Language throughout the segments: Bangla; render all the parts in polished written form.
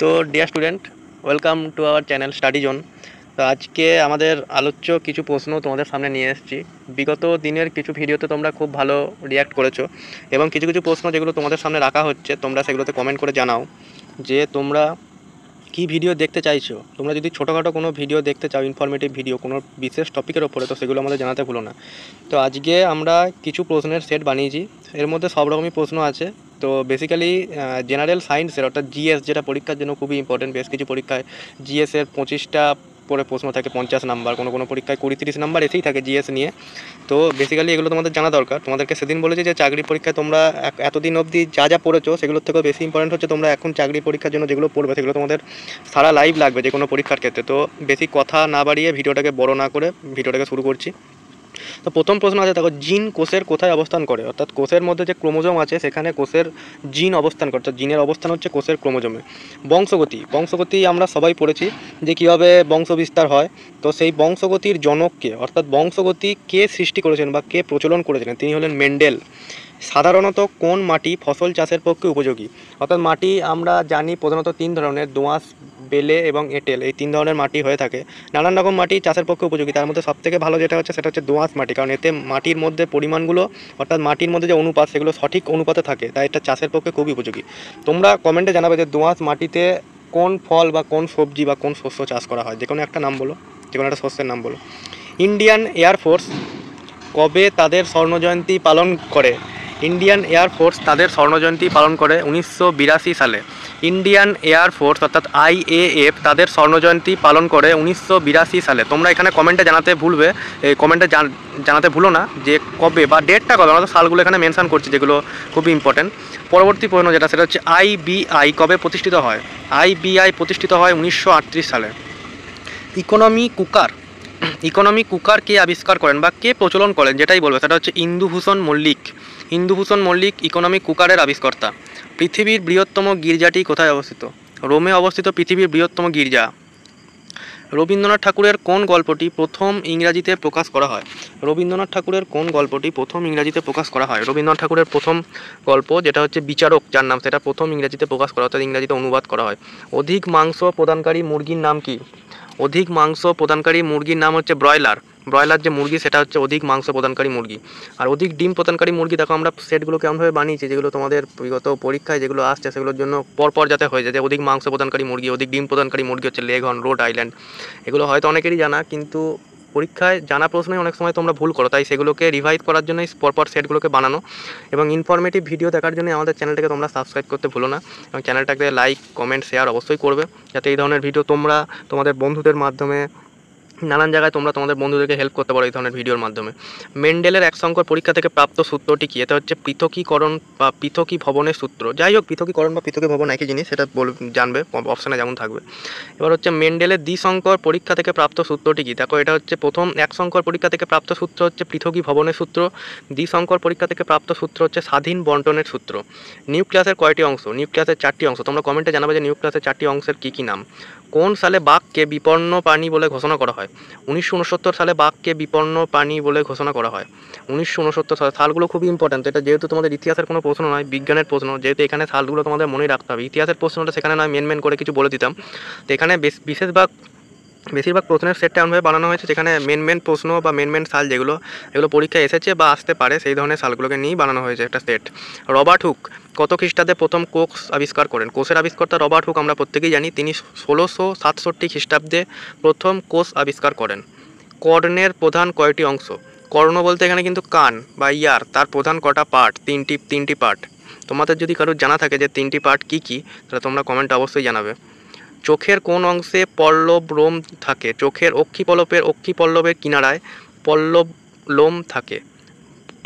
তো dear student, welcome to our channel study zone. তো আজকে আমাদের আলোচ্য কিছু প্রশ্ন তোমাদের সামনে নিয়ে এসেছি। বিগত দিনের কিছু ভিডিওতে তোমরা খুব ভালো রিয়্যাক্ট করেছো এবং কিছু কিছু প্রশ্ন যেগুলো তোমাদের সামনে রাখা হচ্ছে তোমরা সেগুলোতে কমেন্ট করে জানাও যে তোমরা কী ভিডিও দেখতে চাইছো। তোমরা যদি ছোটোখাটো কোনো ভিডিও দেখতে চাও, ইনফরমেটিভ ভিডিও কোনো বিশেষ টপিকের ওপরে, তো সেগুলো আমাদের জানাতে ভুলো না। তো আজকে আমরা কিছু প্রশ্নের সেট বানিয়েছি, এর মধ্যে সব রকমই প্রশ্ন আছে। তো বেসিক্যালি জেনারেল সায়েন্সের অর্থাৎ জিএস, যেটা পরীক্ষার জন্য খুবই ইম্পর্টেন্ট। বেশ কিছু পরীক্ষায় জিএসের 25টা পরে প্রশ্ন থাকে, 50 নাম্বার, কোনো কোনো পরীক্ষায় 20-30 নাম্বার এসেই থাকে জিএস নিয়ে। তো বেসিক্যালি এগুলো তোমাদের জানা দরকার। তোমাদেরকে সেদিন বলেছি যে চাকরি পরীক্ষায় তোমরা এতদিন অবধি যা যা পড়েছো সেগুলোর থেকেও বেশি ইম্পর্টেন্ট হচ্ছে তোমরা এখন চাকরি পরীক্ষার জন্য যেগুলো পড়বে সেগুলো তোমাদের সারা লাইভ লাগবে যে কোনো পরীক্ষার ক্ষেত্রে। তো বেশি কথা না বাড়িয়ে ভিডিওটাকে বড় না করে ভিডিওটাকে শুরু করছি। তো প্রথম প্রশ্ন আছে, দেখো, জিন কোষের কোথায় অবস্থান করে? অর্থাৎ কোষের মধ্যে যে ক্রোমোজোম আছে সেখানে কোষের জিন অবস্থান করে, অর্থাৎ জিনের অবস্থান হচ্ছে কোষের ক্রোমোজোমে। বংশগতি আমরা সবাই পড়েছি যে কীভাবে বংশ বিস্তার হয়। তো সেই বংশগতির জনককে, অর্থাৎ বংশগতি কে সৃষ্টি করেছেন বা কে প্রচলন করেছিলেন, তিনি হলেন মেন্ডেল। সাধারণত কোন মাটি ফসল চাষের পক্ষে উপযোগী? অর্থাৎ মাটি আমরা জানি প্রধানত 3 ধরনের, দোআঁশ, বেলে এবং এঁটেল, এই 3 ধরনের মাটি হয়ে থাকে। নানান রকম মাটি চাষের পক্ষে উপযোগী, তার মধ্যে সবথেকে ভালো যেটা হচ্ছে সেটা হচ্ছে দোআঁশ মাটি, কারণ এতে মাটির মধ্যে পরিমাণগুলো, অর্থাৎ মাটির মধ্যে যে অনুপাত, সেগুলো সঠিক অনুপাতে থাকে, তাই এটা চাষের পক্ষে খুবই উপযোগী। তোমরা কমেন্টে জানাবে যে দোআঁশ মাটিতে কোন ফল বা কোন সবজি বা কোন শস্য চাষ করা হয়। যে কোনো একটা নাম বলো, যে কোনো একটা শস্যের নাম বলো। ইন্ডিয়ান এয়ারফোর্স কবে তাদের স্বর্ণজয়ন্তী পালন করে? ইন্ডিয়ান এয়ারফোর্স তাদের স্বর্ণজয়ন্তী পালন করে 1982 সালে। ইন্ডিয়ান এয়ারফোর্স অর্থাৎ আইএএফ তাদের স্বর্ণজয়ন্তী পালন করে 1982 সালে। তোমরা এখানে কমেন্টে জানাতে জানাতে ভুলো না যে কবে বা ডেটটা কবে, আমরা তো সালগুলো এখানে মেনশন করছি যেগুলো খুবই ইম্পর্টেন্ট। পরবর্তী প্রশ্ন যেটা, সেটা হচ্ছে আইবিআই কবে প্রতিষ্ঠিত হয়? আইবিআই প্রতিষ্ঠিত হয় 1938 সালে। ইকোনমি কুকার কে আবিষ্কার করেন বা কে প্রচলন করেন, যেটাই বলবে সেটা হচ্ছে ইন্দুভূষণ মল্লিক ইকোনমিক কুকারের আবিষ্কর্তা। পৃথিবীর বৃহত্তম গির্জাটি কোথায় অবস্থিত? রোমে অবস্থিত পৃথিবীর বৃহত্তম গির্জা। রবীন্দ্রনাথ ঠাকুরের কোন গল্পটি প্রথম ইংরাজিতে প্রকাশ করা হয়? রবীন্দ্রনাথ ঠাকুরের কোন গল্পটি প্রথম ইংরাজিতে প্রকাশ করা হয়? রবীন্দ্রনাথ ঠাকুরের প্রথম গল্প যেটা হচ্ছে বিচারক, যার নাম, সেটা প্রথম ইংরাজিতে প্রকাশ করা, অর্থাৎ ইংরাজিতে অনুবাদ করা হয়। অধিক মাংস প্রদানকারী মুরগির নাম কি? অধিক মাংস প্রদানকারী মুরগির নাম হচ্ছে ব্রয়লার। যে মুরগি সেটা হচ্ছে অধিক মাংস প্রদানকারী মুরগি। আর অধিক ডিম প্রদানকারী মুরগি, দেখো আমরা সেটগুলো কেমনভাবে বানিয়েছি, যেগুলো তোমাদের বিগত পরীক্ষায় যেগুলো আসছে সেগুলোর জন্য পরপর যাতে হয়ে যায়, যে অধিক মাংস প্রদানকারী মুরগি, অধিক ডিম প্রদানকারী মুরগি হচ্ছে লেঘন, রোড আইল্যান্ড। এগুলো হয়তো অনেকেরই জানা, কিন্তু পরীক্ষায় জানা প্রশ্নে অনেক সময় তোমরা ভুল করো, তাই সেগুলোকে রিভাইজ করার জন্যই পরপর সেটগুলোকে বানানো। এবং ইনফরমেটিভ ভিডিও দেখার জন্য আমাদের চ্যানেলটাকে তোমরা সাবস্ক্রাইব করতে ভুলো না, এবং চ্যানেলটাকে লাইক, কমেন্ট, শেয়ার অবশ্যই করবে, যাতে এই ধরনের ভিডিও তোমরা তোমাদের বন্ধুদের মাধ্যমে নানান জায়গায় তোমরা তোমাদের বন্ধুদেরকে হেল্প করতে পারো এই ধরনের ভিডিওর মাধ্যমে। মেন্ডেলের এক সংকর পরীক্ষা থেকে প্রাপ্ত সূত্রটি কি? এটা হচ্ছে পৃথকীকরণ বা পৃথকীভবনের সূত্র। যাই হোক, পৃথকীকরণ বা পৃথকীভবন একই জিনিস, সেটা জানবে, অপশানে যেমন থাকবে। এবার হচ্ছে মেন্ডেলের দ্বিসংকর পরীক্ষা থেকে প্রাপ্ত সূত্রটি কি? দেখো, এটা হচ্ছে প্রথম এক সংকর পরীক্ষা থেকে প্রাপ্ত সূত্র হচ্ছে পৃথকীভবনের সূত্র। দ্বিসংকর পরীক্ষা থেকে প্রাপ্ত সূত্র হচ্ছে স্বাধীন বন্টনের সূত্র। নিউক্লিয়াসের কয়টি অংশ? নিউক্লিয়াসের 4টি অংশ। তোমরা কমেন্টে জানাবে যে নিউক্লিয়াসের 4টি অংশের কী কী নাম। কোন সালে বাঘকে বিপন্ন প্রাণী বলে ঘোষণা করা হয়? 1969 সালে বাঘকে বিপন্ন প্রাণী বলে ঘোষণা করা হয়। 1969 সালে। সালগুলো খুবই ইম্পর্ট্যান্ট। এটা যেহেতু তোমাদের ইতিহাসের কোনো প্রশ্ন নয়, বিজ্ঞানের প্রশ্ন, যেহেতু এখানে সালগুলো তোমাদের মনেই রাখতে হবে। ইতিহাসের প্রশ্নটা সেখানে নয়, মেন করে কিছু বলে দিতাম। তো এখানে বেশিরভাগ প্রশ্নের সেটটা এমনভাবে বানানো হয়েছে যেখানে মেন প্রশ্ন বা মেন সাল যেগুলো পরীক্ষায় এসেছে বা আসতে পারে, সেই ধরনের সালগুলোকে নিয়েই বানানো হয়েছে একটা সেট। রবার্ট হুক কত খ্রিস্টাব্দে প্রথম কোষ আবিষ্কার করেন? কোষের আবিষ্কর্তা রবার্ট হুক, আমরা প্রত্যেকেই জানি, তিনি 1667 খ্রিস্টাব্দে প্রথম কোষ আবিষ্কার করেন। কর্ণের প্রধান কয়টি অংশ? কর্ণ বলতে এখানে কিন্তু কান বা ইয়ার, তার প্রধান কটা পার্ট? তিনটি পার্ট। তোমাদের যদি কারোর জানা থাকে যে 3টি পার্ট কী কী, তাহলে তোমরা কমেন্টে অবশ্যই জানাবে। চোখের কোন অংশে পল্লব লোম থাকে? চোখের অক্ষিপল্লবের কিনারায় পল্লব লোম থাকে।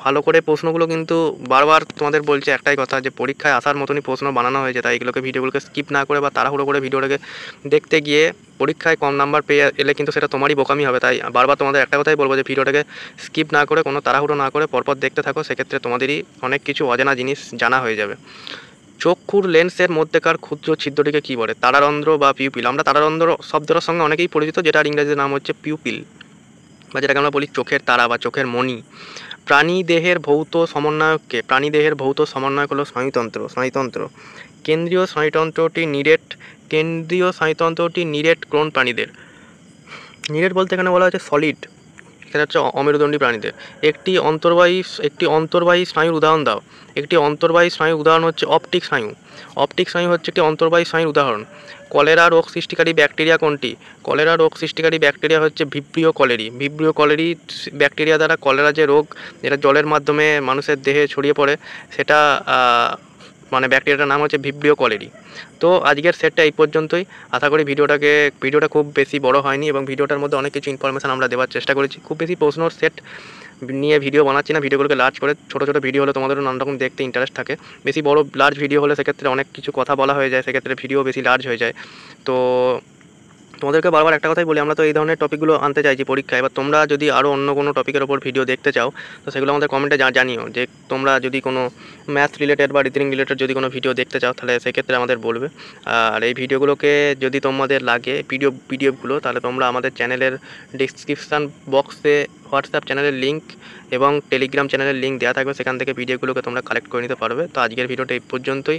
ভালো করে প্রশ্নগুলো কিন্তু বারবার তোমাদের বলছে একটাই কথা, যে পরীক্ষায় আসার মতনই প্রশ্ন বানানো হয়েছে, তাই ভিডিওগুলোকে স্কিপ না করে বা তাড়াহুড়ো করে ভিডিওটাকে দেখতে গিয়ে পরীক্ষায় কম নাম্বার পেয়ে এলে কিন্তু সেটা তোমারই বোকামি হবে। তাই বারবার তোমাদের একটা কথাই বলবো যে ভিডিওটাকে স্কিপ না করে, কোনো তাড়াহুড়ো না করে পরপর দেখতে থাকো, সেক্ষেত্রে তোমাদেরই অনেক কিছু অজানা জিনিস জানা হয়ে যাবে। চক্ষুর লেন্সের মধ্যেকার ক্ষুদ্র ছিদ্রটিকে কী বলে? তারারন্ধ্র বা পিউপিল। আমরা তারারন্ধ্র শব্দটার সঙ্গে অনেকেই পরিচিত, যেটার ইংরেজির নাম হচ্ছে পিউপিল, বা যেটাকে আমরা বলি চোখের তারা বা চোখের মণি। প্রাণীদেহের ভৌত সমন্বয়ক হলো স্নায়ুতন্ত্র। কেন্দ্রীয় স্নায়ুতন্ত্রটি নিরেট কোন প্রাণীদের? নিরেট বলতে এখানে বলা হয়েছে সলিড, সেটা হচ্ছে অমেরুদণ্ডী প্রাণীদের। একটি অন্তর্বাহী স্নায়ুর উদাহরণ দাও। একটি অন্তর্বাহী স্নায়ুর উদাহরণ হচ্ছে অপটিক স্নায়ু। অপটিক স্নায়ু হচ্ছে একটি অন্তর্বাহী স্নায়ুর উদাহরণ। কলেরা রোগ সৃষ্টিকারী ব্যাকটেরিয়া কোনটি? কলেরা রোগ সৃষ্টিকারী ব্যাকটেরিয়া হচ্ছে Vibrio colliery. Vibrio colliery bacteria দ্বারা কলেরা যে রোগ, যেটা জলের মাধ্যমে মানুষের দেহে ছড়িয়ে পড়ে, সেটা মানে ব্যাকটেরিয়াটার নাম হচ্ছে ভিব্রিও কলেরি। তো আজকের সেটটা এই পর্যন্তই। আশা করি ভিডিওটা খুব বেশি বড় হয়নি এবং ভিডিওটার মধ্যে অনেক কিছু ইনফরমেশান আমরা দেওয়ার চেষ্টা করেছি। খুব বেশি প্রশ্নর সেট নিয়ে ভিডিও বানাচ্ছি না, ভিডিওগুলোকে লার্জ করে ছোটো ছোটো ভিডিও হলে তোমাদেরও নানা রকম দেখতে ইন্টারেস্ট থাকে। বেশি বড় লার্জ ভিডিও হলে সেক্ষেত্রে অনেক কিছু কথা বলা হয়ে যায়, সেক্ষেত্রে ভিডিও বেশি লার্জ হয়ে যায়। তো তোমাদেরকে বারবার একটা কথাই বলি, আমরা তো এই ধরনের টপিকগুলো আনতে চাইছি পরীক্ষায়। এবার তোমরা যদি আরও অন্য কোনো টপিকের ওপর ভিডিও দেখতে চাও, তো সেগুলো আমাদের কমেন্টে জানিও যে তোমরা যদি কোনো ম্যাথ রিলেটেড বা রিজনিং রিলেটেড যদি কোনো ভিডিও দেখতে চাও, তাহলে সেক্ষেত্রে আমাদের বলবে। আর এই ভিডিওগুলোকে যদি তোমাদের লাগে পিডিএফগুলো, তাহলে তোমরা আমাদের চ্যানেলের ডিসক্রিপশান বক্সে হোয়াটসঅ্যাপ চ্যানেলের লিঙ্ক এবং টেলিগ্রাম চ্যানেলের লিঙ্ক দেওয়া থাকবে, সেখান থেকে পিডিএফগুলোকে তোমরা কালেক্ট করে নিতে পারবে। তো আজকের ভিডিওটা এই পর্যন্তই।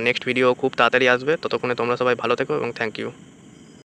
নেক্সট ভিডিও খুব তাড়াতাড়ি আসবে, ততক্ষণে তোমরা সবাই ভালো থেকো এবং থ্যাংক ইউ।